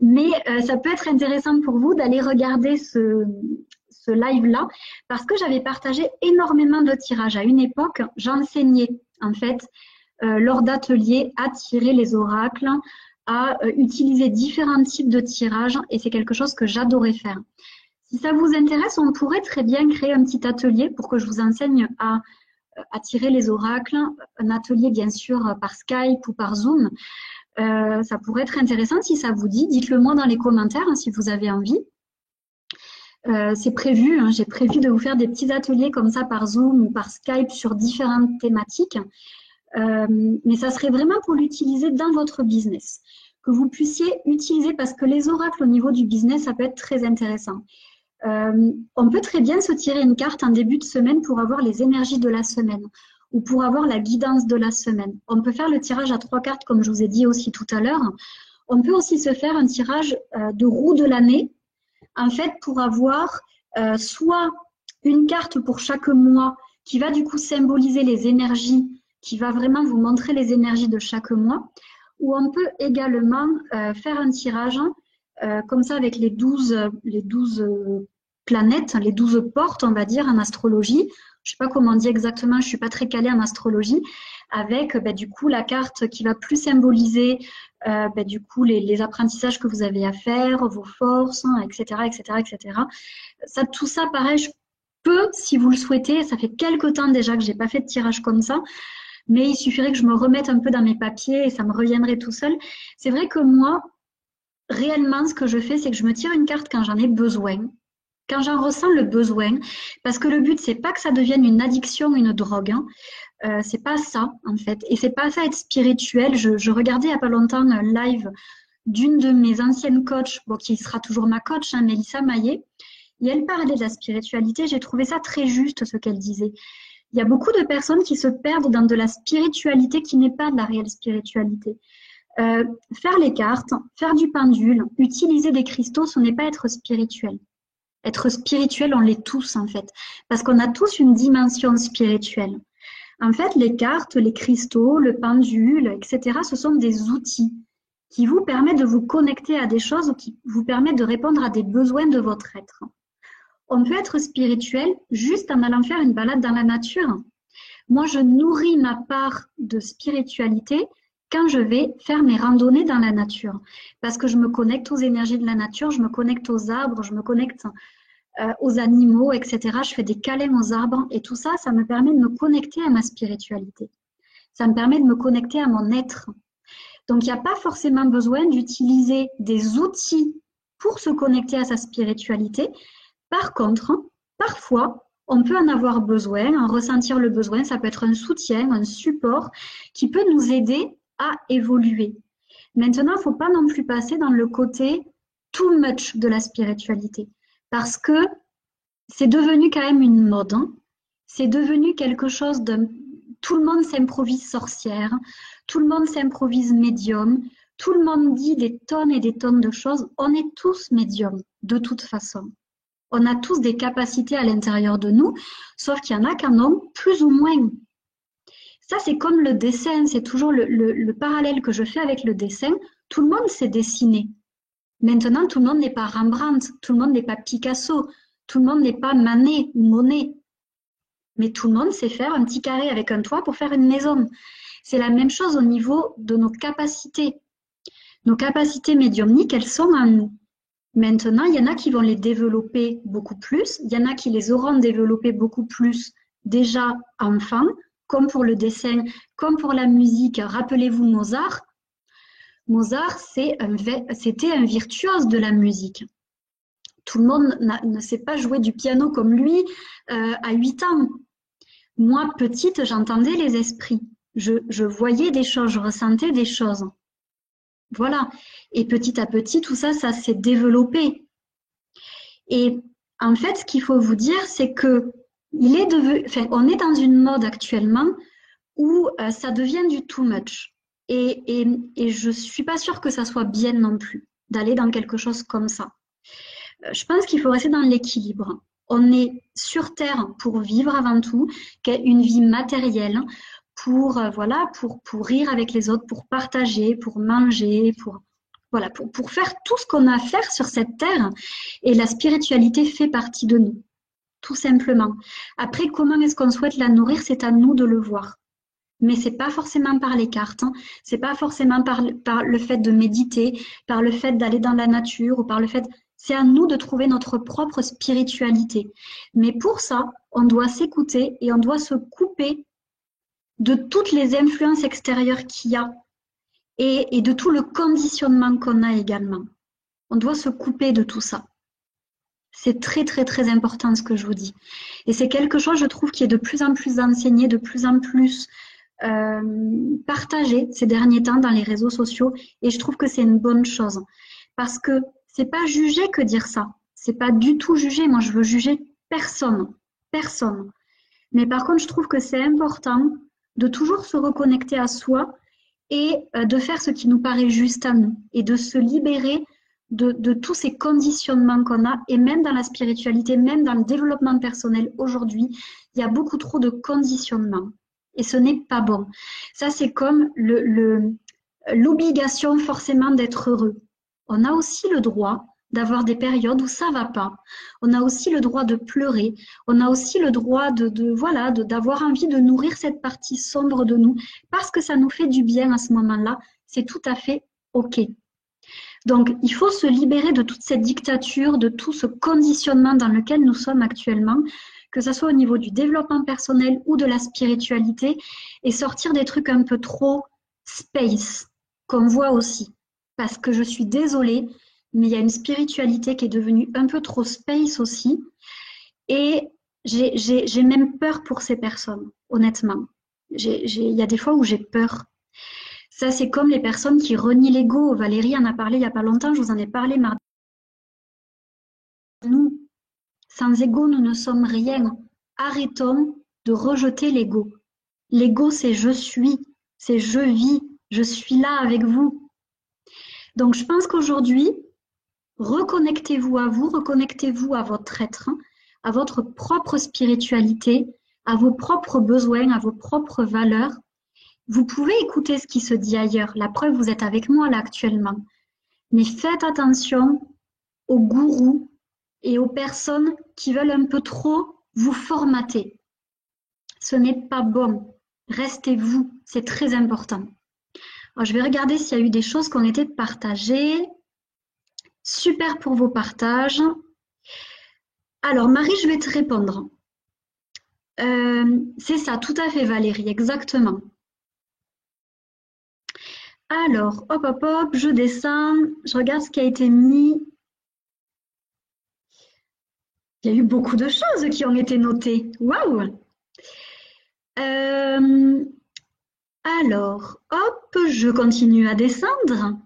Mais ça peut être intéressant pour vous d'aller regarder ce live-là, parce que j'avais partagé énormément de tirages. À une époque, j'enseignais en fait lors d'ateliers à tirer les oracles, à utiliser différents types de tirages, et c'est quelque chose que j'adorais faire. Si ça vous intéresse, on pourrait très bien créer un petit atelier pour que je vous enseigne à tirer les oracles, un atelier bien sûr par Skype ou par Zoom. Ça pourrait être intéressant si ça vous dit. Dites-le moi dans les commentaires hein, si vous avez envie. C'est prévu, hein, j'ai prévu de vous faire des petits ateliers comme ça par Zoom ou par Skype sur différentes thématiques. Mais ça serait vraiment pour l'utiliser dans votre business. Que vous puissiez utiliser parce que les oracles au niveau du business, ça peut être très intéressant. On peut très bien se tirer une carte en début de semaine pour avoir les énergies de la semaine ou pour avoir la guidance de la semaine. On peut faire le tirage à 3 cartes comme je vous ai dit aussi tout à l'heure. On peut aussi se faire un tirage de roue de l'année en fait pour avoir soit une carte pour chaque mois qui va du coup symboliser les énergies, qui va vraiment vous montrer les énergies de chaque mois, ou on peut également faire un tirage comme ça avec les 12 planètes, les 12 portes, on va dire, en astrologie. Je ne sais pas comment on dit exactement, je ne suis pas très calée en astrologie, avec du coup la carte qui va plus symboliser du coup les apprentissages que vous avez à faire, vos forces, etc., etc., etc. Ça, tout ça, pareil, je peux, si vous le souhaitez, ça fait quelques temps déjà que je n'ai pas fait de tirage comme ça, mais il suffirait que je me remette un peu dans mes papiers et ça me reviendrait tout seul. C'est vrai que moi, réellement, ce que je fais, c'est que je me tire une carte quand j'en ai besoin, quand j'en ressens le besoin, parce que le but, c'est pas que ça devienne une addiction, une drogue, hein. C'est pas ça, en fait. Et c'est pas ça être spirituel. Je regardais il y a pas longtemps un live d'une de mes anciennes coachs, bon, qui sera toujours ma coach, hein, Mélissa Maillet, et elle parlait de la spiritualité. J'ai trouvé ça très juste, ce qu'elle disait. Il y a beaucoup de personnes qui se perdent dans de la spiritualité qui n'est pas de la réelle spiritualité. Faire les cartes, faire du pendule, utiliser des cristaux, ce n'est pas être spirituel. Être spirituel, on l'est tous en fait, parce qu'on a tous une dimension spirituelle. En fait, les cartes, les cristaux, le pendule, etc., ce sont des outils qui vous permettent de vous connecter à des choses ou qui vous permettent de répondre à des besoins de votre être. On peut être spirituel juste en allant faire une balade dans la nature. Moi, je nourris ma part de spiritualité quand je vais faire mes randonnées dans la nature. Parce que je me connecte aux énergies de la nature, je me connecte aux arbres, je me connecte aux animaux, etc. Je fais des câlins aux arbres et tout ça, ça me permet de me connecter à ma spiritualité. Ça me permet de me connecter à mon être. Donc, il n'y a pas forcément besoin d'utiliser des outils pour se connecter à sa spiritualité. Par contre, parfois, on peut en avoir besoin, en ressentir le besoin. Ça peut être un soutien, un support qui peut nous aider à évoluer. Maintenant, il ne faut pas non plus passer dans le côté too much de la spiritualité. Parce que c'est devenu quand même une mode. Hein. C'est devenu quelque chose de... Tout le monde s'improvise sorcière, tout le monde s'improvise médium, tout le monde dit des tonnes et des tonnes de choses. On est tous médiums, de toute façon. On a tous des capacités à l'intérieur de nous, sauf qu'il y en a qui en ont plus ou moins. Ça, c'est comme le dessin, c'est toujours le parallèle que je fais avec le dessin. Tout le monde sait dessiner. Maintenant, tout le monde n'est pas Rembrandt, tout le monde n'est pas Picasso, tout le monde n'est pas Manet ou Monet. Mais tout le monde sait faire un petit carré avec un toit pour faire une maison. C'est la même chose au niveau de nos capacités. Nos capacités médiumniques, elles sont en nous. Maintenant, il y en a qui vont les développer beaucoup plus, il y en a qui les auront développées beaucoup plus déjà enfants, comme pour le dessin, comme pour la musique. Rappelez-vous Mozart. Mozart, c'était un virtuose de la musique. Tout le monde ne sait pas jouer du piano comme lui à 8 ans. Moi, petite, j'entendais les esprits. Je voyais des choses, je ressentais des choses. Voilà. Et petit à petit, tout ça, ça s'est développé. Et en fait, ce qu'il faut vous dire, c'est que on est dans une mode actuellement où ça devient du too much. Et je ne suis pas sûre que ça soit bien non plus, d'aller dans quelque chose comme ça. Je pense qu'il faut rester dans l'équilibre. On est sur Terre pour vivre avant tout, une vie matérielle, pour rire avec les autres, pour partager, pour manger, pour faire tout ce qu'on a à faire sur cette terre. Et la spiritualité fait partie de nous, tout simplement. Après, comment est-ce qu'on souhaite la nourrir, c'est à nous de le voir. Mais c'est pas forcément par les cartes, hein. C'est pas forcément par le fait de méditer, par le fait d'aller dans la nature ou par le fait... C'est à nous de trouver notre propre spiritualité. Mais pour ça, on doit s'écouter et on doit se couper de toutes les influences extérieures qu'il y a et de tout le conditionnement qu'on a également. On doit se couper de tout ça. C'est très, très, très important ce que je vous dis. Et c'est quelque chose, je trouve, qui est de plus en plus enseigné, de plus en plus partagé ces derniers temps dans les réseaux sociaux. Et je trouve que c'est une bonne chose. Parce que c'est pas juger que dire ça. C'est pas du tout juger. Moi, je veux juger personne. Personne. Mais par contre, je trouve que c'est important de toujours se reconnecter à soi et de faire ce qui nous paraît juste à nous. Et de se libérer de tous ces conditionnements qu'on a. Et même dans la spiritualité, même dans le développement personnel aujourd'hui, il y a beaucoup trop de conditionnements. Et ce n'est pas bon. Ça, c'est comme l'obligation forcément d'être heureux. On a aussi le droit d'avoir des périodes où ça va pas. On a aussi le droit de pleurer. On a aussi le droit d'avoir envie de nourrir cette partie sombre de nous parce que ça nous fait du bien à ce moment-là. C'est tout à fait OK. Donc, il faut se libérer de toute cette dictature, de tout ce conditionnement dans lequel nous sommes actuellement, que ce soit au niveau du développement personnel ou de la spiritualité, et sortir des trucs un peu trop space, qu'on voit aussi. parce que je suis désolée, mais il y a une spiritualité qui est devenue un peu trop space aussi. Et j'ai même peur pour ces personnes, honnêtement. Il y a des fois où j'ai peur. Ça, c'est comme les personnes qui renient l'ego. Valérie en a parlé il n'y a pas longtemps, je vous en ai parlé mardi. Nous, sans ego, nous ne sommes rien. Arrêtons de rejeter l'ego. L'ego, c'est je suis, c'est je vis, je suis là avec vous. Donc, je pense qu'aujourd'hui, reconnectez-vous à vous, reconnectez-vous à votre être, à votre propre spiritualité, à vos propres besoins, à vos propres valeurs. Vous pouvez écouter ce qui se dit ailleurs. La preuve, vous êtes avec moi là actuellement. Mais faites attention aux gourous et aux personnes qui veulent un peu trop vous formater. Ce n'est pas bon. Restez vous, c'est très important. Alors, je vais regarder s'il y a eu des choses qui ont été partagées. Super pour vos partages. Alors, Marie, je vais te répondre. C'est ça, tout à fait, Valérie, exactement. Alors, hop, hop, hop, je descends, je regarde ce qui a été mis. Il y a eu beaucoup de choses qui ont été notées. Waouh! Alors, hop, je continue à descendre.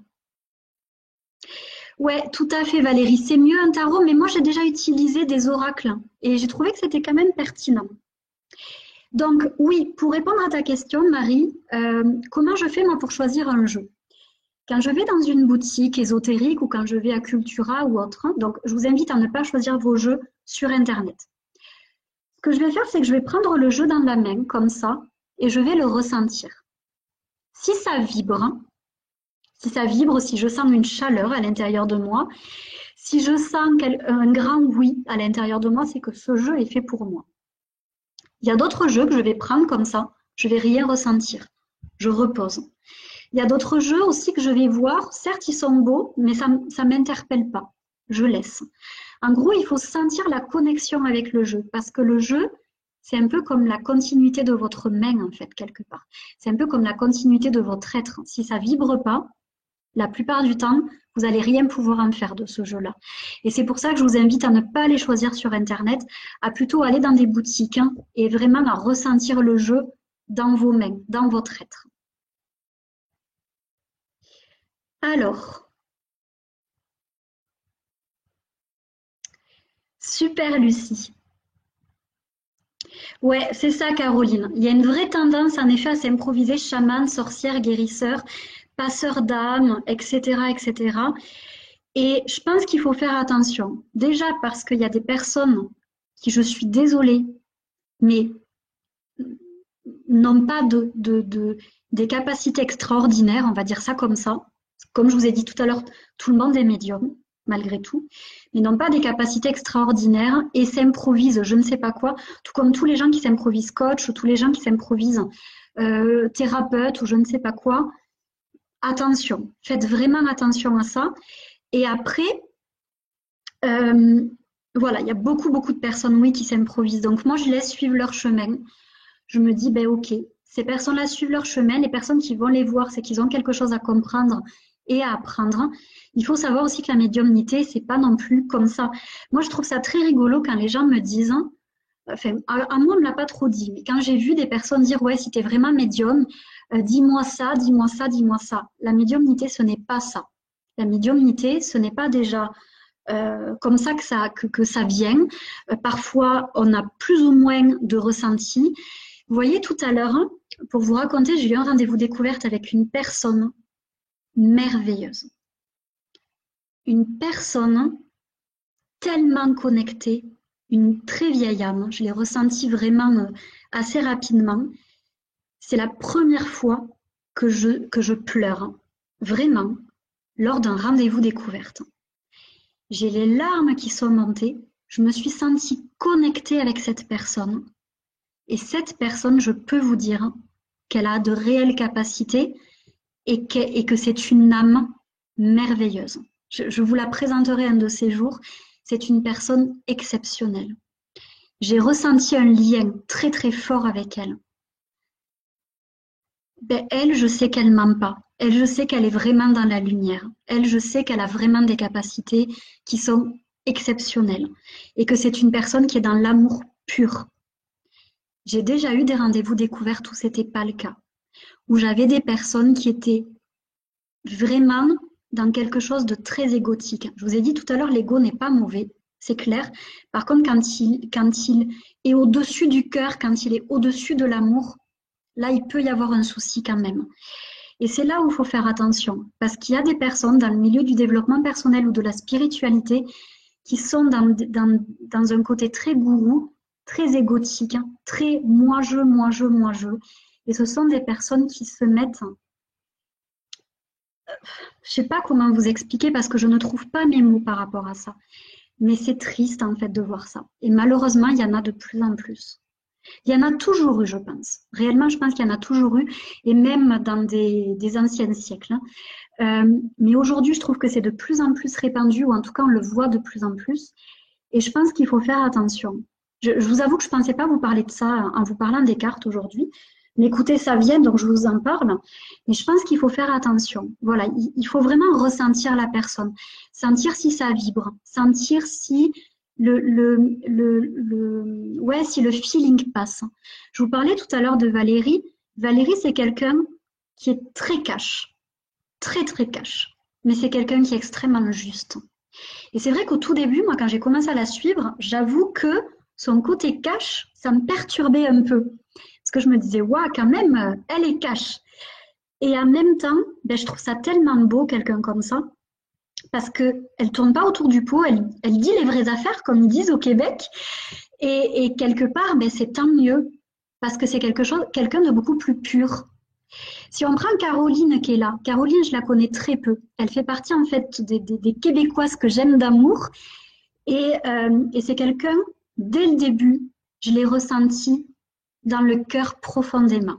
Ouais, tout à fait, Valérie. C'est mieux un tarot, mais moi, j'ai déjà utilisé des oracles et j'ai trouvé que c'était quand même pertinent. Donc, oui, pour répondre à ta question, Marie, comment je fais moi pour choisir un jeu? Quand je vais dans une boutique ésotérique ou quand je vais à Cultura ou autre, donc je vous invite à ne pas choisir vos jeux sur Internet. Ce que je vais faire, c'est que je vais prendre le jeu dans la main, comme ça, et je vais le ressentir. Si ça vibre, si je sens une chaleur à l'intérieur de moi, si je sens un grand oui à l'intérieur de moi, c'est que ce jeu est fait pour moi. Il y a d'autres jeux que je vais prendre comme ça, je vais rien ressentir, je repose. Il y a d'autres jeux aussi que je vais voir, certes ils sont beaux, mais ça ne m'interpelle pas, je laisse. En gros, il faut sentir la connexion avec le jeu, parce que le jeu, c'est un peu comme la continuité de votre main, en fait, quelque part. C'est un peu comme la continuité de votre être. Si ça vibre pas, la plupart du temps, vous n'allez rien pouvoir en faire de ce jeu-là. Et c'est pour ça que je vous invite à ne pas les choisir sur Internet, à plutôt aller dans des boutiques et vraiment à ressentir le jeu dans vos mains, dans votre être. Alors, super Lucie. Ouais, c'est ça Caroline. Il y a une vraie tendance en effet à s'improviser chaman, sorcière, guérisseur, passeur d'âme, etc., etc. Et je pense qu'il faut faire attention. Déjà parce qu'il y a des personnes qui, je suis désolée, mais n'ont pas des capacités extraordinaires, on va dire ça comme ça. Comme je vous ai dit tout à l'heure, tout le monde est médium, malgré tout, mais n'ont pas des capacités extraordinaires et s'improvisent je ne sais pas quoi, tout comme tous les gens qui s'improvisent coach ou tous les gens qui s'improvisent thérapeute ou je ne sais pas quoi. Attention, faites vraiment attention à ça. Et après, voilà, il y a beaucoup de personnes, oui, qui s'improvisent. Donc moi, je laisse suivre leur chemin. Je me dis, ben ok, ces personnes-là suivent leur chemin. Les personnes qui vont les voir, c'est qu'ils ont quelque chose à comprendre et à apprendre. Il faut savoir aussi que la médiumnité, c'est pas non plus comme ça. Moi, je trouve ça très rigolo quand les gens me disent, enfin, à moi, on me l'a pas trop dit, mais quand j'ai vu des personnes dire, ouais, si tu es vraiment médium, dis-moi ça, dis-moi ça, dis-moi ça. La médiumnité, ce n'est pas ça. La médiumnité, ce n'est pas déjà comme ça que ça vient. Parfois, on a plus ou moins de ressenti. Vous voyez, tout à l'heure, pour vous raconter, j'ai eu un rendez-vous découverte avec une personne merveilleuse. Une personne tellement connectée, une très vieille âme. Je l'ai ressentie vraiment assez rapidement. C'est la première fois que je pleure, vraiment, lors d'un rendez-vous découverte. J'ai les larmes qui sont montées. Je me suis sentie connectée avec cette personne. Et cette personne, je peux vous dire qu'elle a de réelles capacités et que c'est une âme merveilleuse. Je vous la présenterai un de ces jours. C'est une personne exceptionnelle. J'ai ressenti un lien très très fort avec elle. Ben, elle, je sais qu'elle ment pas. Elle, je sais qu'elle est vraiment dans la lumière. Elle, je sais qu'elle a vraiment des capacités qui sont exceptionnelles et que c'est une personne qui est dans l'amour pur. J'ai déjà eu des rendez-vous découverts où c'était pas le cas, où j'avais des personnes qui étaient vraiment dans quelque chose de très égotique. Je vous ai dit tout à l'heure, l'ego n'est pas mauvais, c'est clair. Par contre, quand il est au-dessus du cœur, quand il est au-dessus de l'amour, là, il peut y avoir un souci quand même. Et c'est là où il faut faire attention, parce qu'il y a des personnes dans le milieu du développement personnel ou de la spiritualité qui sont dans un côté très gourou, très égotique, très moi je, moi je, moi je. Et ce sont des personnes qui se mettent, je sais pas comment vous expliquer parce que je ne trouve pas mes mots par rapport à ça. Mais c'est triste en fait de voir ça. Et malheureusement, il y en a de plus en plus. Il y en a toujours eu, je pense. Réellement, je pense qu'il y en a toujours eu, et même dans des anciens siècles. Mais aujourd'hui, je trouve que c'est de plus en plus répandu, ou en tout cas, on le voit de plus en plus. Et je pense qu'il faut faire attention. Je vous avoue que je ne pensais pas vous parler de ça en vous parlant des cartes aujourd'hui. Mais écoutez, ça vient, donc je vous en parle. Mais je pense qu'il faut faire attention. Voilà, il faut vraiment ressentir la personne, sentir si ça vibre, sentir si ouais, si le feeling passe. Je vous parlais tout à l'heure de Valérie. Valérie, c'est quelqu'un qui est très cash, très très cash. Mais c'est quelqu'un qui est extrêmement juste. Et c'est vrai qu'au tout début, moi, quand j'ai commencé à la suivre, j'avoue que son côté cash, ça me perturbait un peu. Parce que je me disais, waouh, quand même, elle est cash. Et en même temps, ben, je trouve ça tellement beau, quelqu'un comme ça, parce qu'elle ne tourne pas autour du pot, elle dit les vraies affaires, comme ils disent au Québec. Et quelque part, ben, c'est tant mieux, parce que c'est quelqu'un de beaucoup plus pur. Si on prend Caroline qui est là, Caroline, je la connais très peu. Elle fait partie en fait des Québécoises que j'aime d'amour. Et c'est quelqu'un, dès le début, je l'ai ressenti dans le cœur profondément.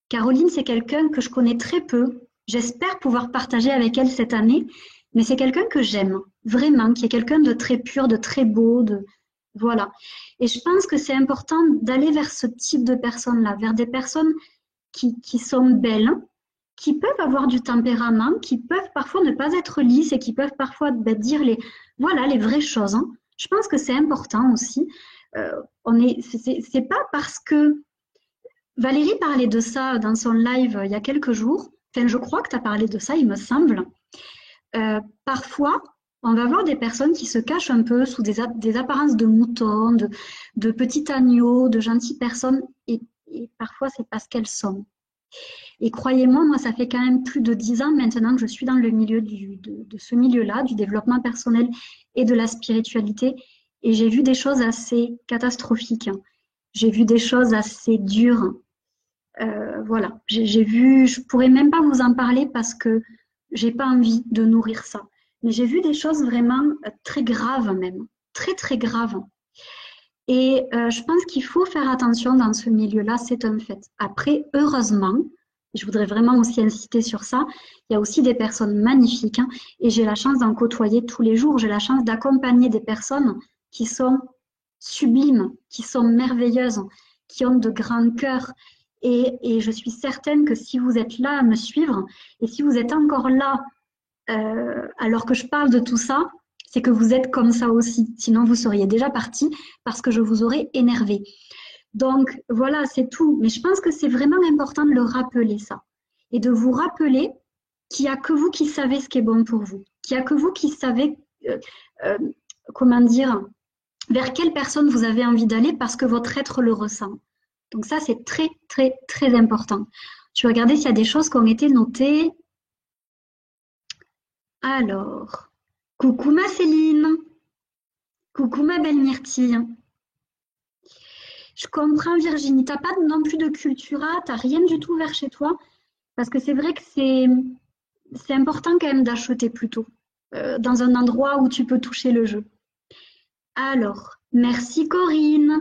Caroline, c'est quelqu'un que je connais très peu. J'espère pouvoir partager avec elle cette année, mais c'est quelqu'un que j'aime, vraiment, qui est quelqu'un de très pur, de très beau, voilà. Et je pense que c'est important d'aller vers ce type de personnes-là, vers des personnes qui sont belles, qui peuvent avoir du tempérament, qui peuvent parfois ne pas être lisses et qui peuvent parfois dire voilà, les vraies choses. Hein. Je pense que c'est important aussi. C'est pas parce que Valérie parlait de ça dans son live il y a quelques jours. Enfin, je crois que tu as parlé de ça, il me semble. Parfois, on va voir des personnes qui se cachent un peu sous des apparences de moutons, de petits agneaux, de gentilles personnes, et parfois c'est parce qu'elles sont. Et croyez-moi, moi, ça fait quand même plus de 10 ans maintenant que je suis dans le milieu de ce milieu-là, du développement personnel et de la spiritualité, et j'ai vu des choses assez catastrophiques. J'ai vu des choses assez dures. Voilà, j'ai vu, je pourrais même pas vous en parler parce que j'ai pas envie de nourrir ça. Mais j'ai vu des choses vraiment très graves même, très très graves. Et je pense qu'il faut faire attention dans ce milieu-là, c'est un fait. Après, heureusement, je voudrais vraiment aussi insister sur ça, il y a aussi des personnes magnifiques hein, et j'ai la chance d'en côtoyer tous les jours. J'ai la chance d'accompagner des personnes qui sont sublimes, qui sont merveilleuses, qui ont de grands cœurs. Et je suis certaine que si vous êtes là à me suivre et si vous êtes encore là alors que je parle de tout ça, c'est que vous êtes comme ça aussi. Sinon, vous seriez déjà parti parce que je vous aurais énervé. Donc, voilà, c'est tout. Mais je pense que c'est vraiment important de le rappeler, ça. Et de vous rappeler qu'il n'y a que vous qui savez ce qui est bon pour vous. Qu'il n'y a que vous qui savez, comment dire, vers quelle personne vous avez envie d'aller parce que votre être le ressent. Donc ça, c'est très, très, très important. Je vais regarder s'il y a des choses qui ont été notées. Alors, coucou ma Céline. Coucou ma belle Myrtille. Je comprends Virginie, t'as pas non plus de Cultura, t'as rien du tout vers chez toi, parce que c'est vrai que c'est important quand même d'acheter plutôt, dans un endroit où tu peux toucher le jeu. Alors, merci Corinne.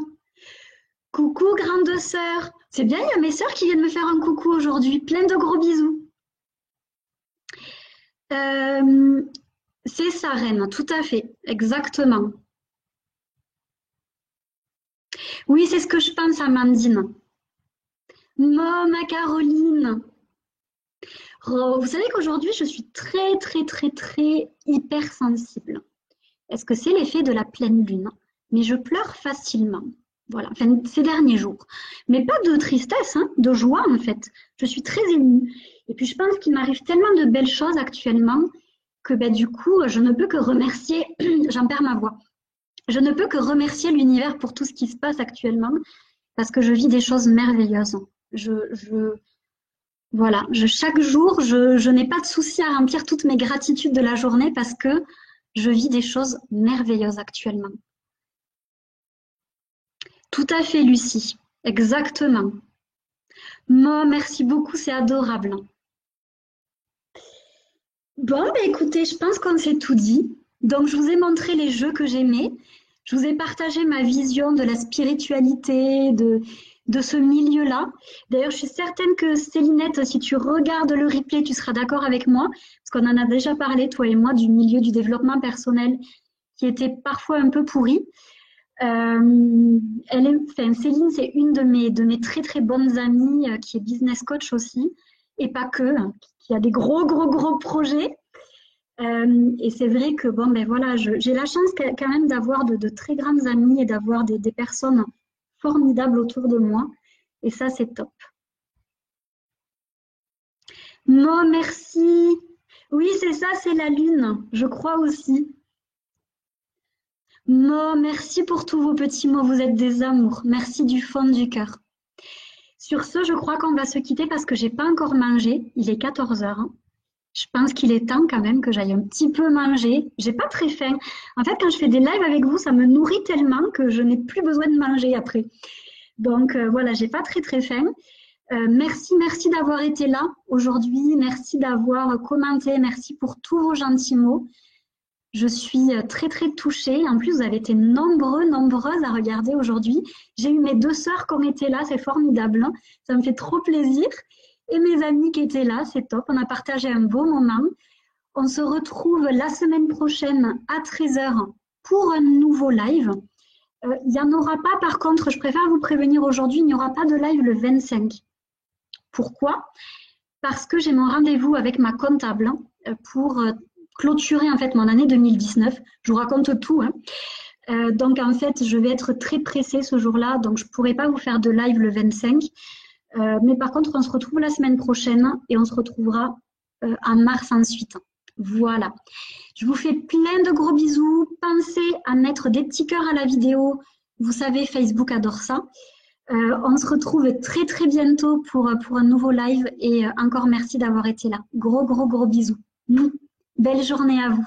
Coucou grande sœur. C'est bien, il y a mes sœurs qui viennent me faire un coucou aujourd'hui. Plein de gros bisous. C'est ça, Reine, tout à fait, exactement. Oui, c'est ce que je pense, Amandine. Oh, ma Caroline. Oh, vous savez qu'aujourd'hui, je suis très, très, très, très hypersensible. Est-ce que c'est l'effet de la pleine lune? Mais je pleure facilement. Voilà, enfin, ces derniers jours. Mais pas de tristesse, hein, de joie en fait. Je suis très émue. Et puis je pense qu'il m'arrive tellement de belles choses actuellement que ben, du coup, je ne peux que remercier, j'en perds ma voix, je ne peux que remercier l'univers pour tout ce qui se passe actuellement parce que je vis des choses merveilleuses. Voilà, chaque jour, je n'ai pas de souci à remplir toutes mes gratitudes de la journée parce que je vis des choses merveilleuses actuellement. Tout à fait, Lucie. Exactement. Moi, merci beaucoup, c'est adorable. Bon, bah, écoutez, je pense qu'on s'est tout dit. Donc, je vous ai montré les jeux que j'aimais. Je vous ai partagé ma vision de la spiritualité, de ce milieu-là. D'ailleurs, je suis certaine que Célinette, si tu regardes le replay, tu seras d'accord avec moi, parce qu'on en a déjà parlé, toi et moi, du milieu du développement personnel qui était parfois un peu pourri. Céline, c'est une de mes très très bonnes amies qui est business coach aussi, et pas que, hein, qui a des gros gros gros projets. Et c'est vrai que bon, ben voilà, j'ai la chance quand même d'avoir de très grandes amies et d'avoir des personnes formidables autour de moi. Et ça, c'est top. Non, merci. Oui, c'est ça, c'est la lune, je crois aussi. Non, merci pour tous vos petits mots, vous êtes des amours. Merci du fond du cœur. Sur ce, je crois qu'on va se quitter parce que j'ai pas encore mangé. Il est 14 heures. Je pense qu'il est temps quand même que j'aille un petit peu manger. J'ai pas très faim. En fait, quand je fais des lives avec vous, ça me nourrit tellement que je n'ai plus besoin de manger après. Donc voilà, j'ai pas très très faim. Merci d'avoir été là aujourd'hui. Merci d'avoir commenté. Merci pour tous vos gentils mots. Je suis très très touchée. En plus, vous avez été nombreuses à regarder aujourd'hui. J'ai eu mes 2 sœurs qui ont été là, c'est formidable. Ça me fait trop plaisir. Et mes amis qui étaient là, c'est top. On a partagé un beau moment. On se retrouve la semaine prochaine à 13 heures pour un nouveau live. Il n'y en aura pas, par contre, je préfère vous prévenir aujourd'hui, il n'y aura pas de live le 25. Pourquoi? Parce que j'ai mon rendez-vous avec ma comptable pour clôturer en fait mon année 2019. Je vous raconte tout. Donc en fait, je vais être très pressée ce jour-là, donc je ne pourrai pas vous faire de live le 25. Mais par contre, on se retrouve la semaine prochaine et on se retrouvera en mars ensuite. Voilà. Je vous fais plein de gros bisous. Pensez à mettre des petits cœurs à la vidéo. Vous savez, Facebook adore ça. On se retrouve très très bientôt pour un nouveau live et encore merci d'avoir été là. Gros bisous. Belle journée à vous.